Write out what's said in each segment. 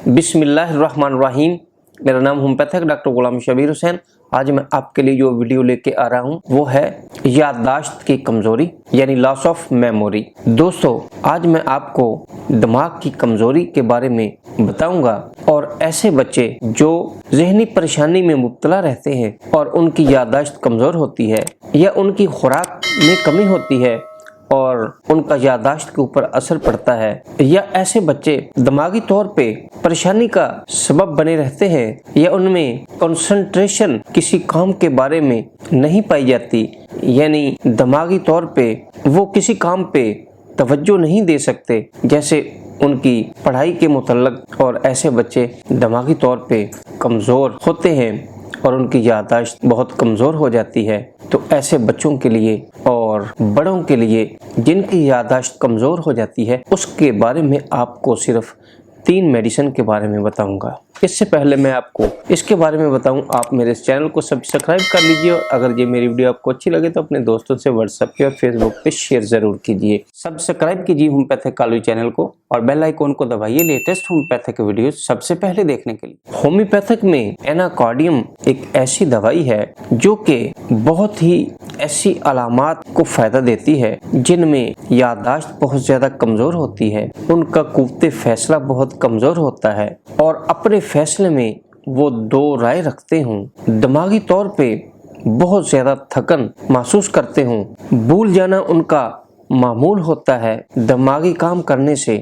बिस्मिल्लाहिर्रहमानिर्रहीम। मेरा नाम होम्योपैथिक डॉक्टर गुलाम शबीर हुसैन। आज मैं आपके लिए जो वीडियो लेके आ रहा हूँ वो है याददाश्त की कमज़ोरी यानी लॉस ऑफ मेमोरी। दोस्तों, आज मैं आपको दिमाग की कमज़ोरी के बारे में बताऊंगा और ऐसे बच्चे जो ज़हनी परेशानी में मुब्तला रहते हैं और उनकी याददाश्त कमज़ोर होती है या उनकी खुराक में कमी होती है और उनका याददाश्त के ऊपर असर पड़ता है, या ऐसे बच्चे दिमागी तौर पे परेशानी का सबब बने रहते हैं या उनमें कंसंट्रेशन किसी काम के बारे में नहीं पाई जाती, यानी दिमागी तौर पे वो किसी काम पे तवज्जो नहीं दे सकते जैसे उनकी पढ़ाई के मुतल्लक, और ऐसे बच्चे दिमागी तौर पे कमज़ोर होते हैं और उनकी याददाश्त बहुत कमज़ोर हो जाती है। तो ऐसे बच्चों के लिए और बड़ों के लिए जिनकी याददाश्त कमज़ोर हो जाती है, उसके बारे में आपको सिर्फ 3 मेडिसिन के बारे में बताऊंगा। इससे पहले मैं आपको इसके बारे में बताऊं, आप मेरे इस चैनल को सब्सक्राइब कर लीजिए और अगर ये मेरी वीडियो आपको अच्छी लगे तो अपने दोस्तों से व्हाट्सएप पे और फेसबुक पे शेयर जरूर कीजिए। सब्सक्राइब कीजिए होम्योपैथिक कालू चैनल को और बेल आइकॉन को दबाइए लेटेस्ट होम्योपैथिक वीडियो सबसे पहले देखने के लिए। होम्योपैथिक में एनाकार्डियम एक ऐसी दवाई है जो कि बहुत ही ऐसी अलामात को फायदा देती है जिनमें याददाश्त बहुत ज्यादा कमजोर होती है, उनका कुव्वते फैसला बहुत कमजोर होता है और अपने फैसले में वो 2 राय रखते हों, दिमागी तौर पे बहुत ज्यादा थकन महसूस करते हों, भूल जाना उनका मामूल होता है, दिमागी काम करने से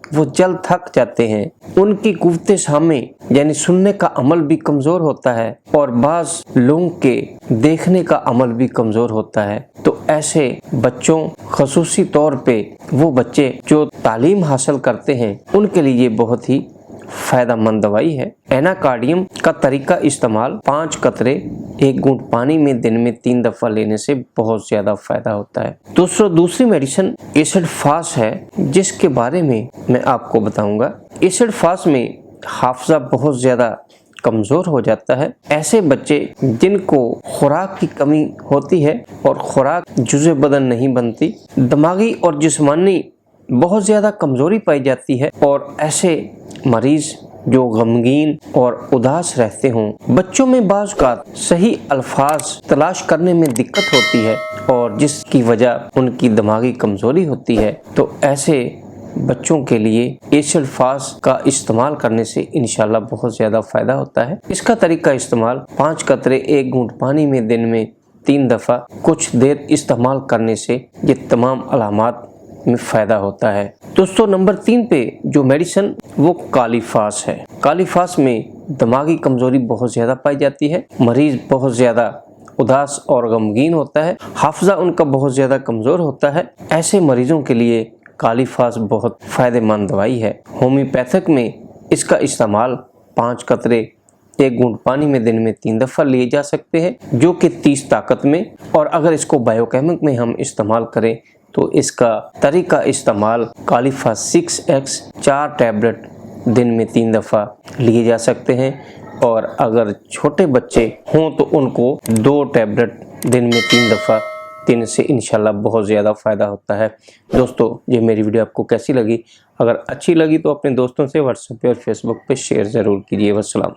वो जल्द थक जाते हैं, उनकी कुव्वते शामे यानी सुनने का अमल भी कमजोर होता है और बाज लोगों के देखने का अमल भी कमजोर होता है। तो ऐसे बच्चों, खसूसी तौर पे वो बच्चे जो तालीम हासिल करते हैं, उनके लिए बहुत ही फायदेमंद दवाई है। एनाकार्डियम का तरीका इस्तेमाल 5 कतरे 1 घूंट पानी में दिन में 3 दफा लेने से बहुत ज्यादा फायदा होता है। दूसरी मेडिसिन एसिड फास्ट है जिसके बारे में मैं आपको बताऊंगा। एसिड फास्ट में हाफजा बहुत ज्यादा कमजोर हो जाता है। ऐसे बच्चे जिनको खुराक की कमी होती है और खुराक जुज़े बदन नहीं बनती, दिमागी और जिस्मानी बहुत ज्यादा कमजोरी पाई जाती है और ऐसे मरीज जो गमगीन और उदास रहते हों, बच्चों में बाज़ औक़ात सही अल्फाज तलाश करने में दिक्कत होती है और जिसकी वजह उनकी दिमागी कमजोरी होती है, तो ऐसे बच्चों के लिए एसिड फास्ट का इस्तेमाल करने से इंशाल्लाह बहुत ज़्यादा फ़ायदा होता है। इसका तरीका इस्तेमाल 5 कतरे 1 घूंट पानी में दिन में 3 दफ़ा कुछ देर इस्तेमाल करने से ये तमाम अलामात में फ़ायदा होता है। दोस्तों, नंबर 3 पे जो मेडिसिन वो कालीफास है। कालीफास में दिमागी कमज़ोरी बहुत ज़्यादा पाई जाती है, मरीज़ बहुत ज़्यादा उदास और गमगीन होता है, हाफजा उनका बहुत ज़्यादा कमज़ोर होता है। ऐसे मरीज़ों के लिए कालीफास बहुत फ़ायदेमंद दवाई है। होम्योपैथिक में इसका इस्तेमाल 5 कतरे 1 घूंट पानी में दिन में 3 दफ़ा लिए जा सकते हैं जो कि 30 ताकत में, और अगर इसको बायोकेमिक में हम इस्तेमाल करें तो इसका तरीका इस्तेमाल कालीफास 6x 4 टैबलेट दिन में 3 दफ़ा लिए जा सकते हैं, और अगर छोटे बच्चे हों तो उनको 2 टैबलेट दिन में 3 दफ़ा देने से इंशाल्लाह बहुत ज़्यादा फ़ायदा होता है। दोस्तों, ये मेरी वीडियो आपको कैसी लगी? अगर अच्छी लगी तो अपने दोस्तों से व्हाट्सएप पे और फेसबुक पे शेयर ज़रूर कीजिए। वस्सलाम।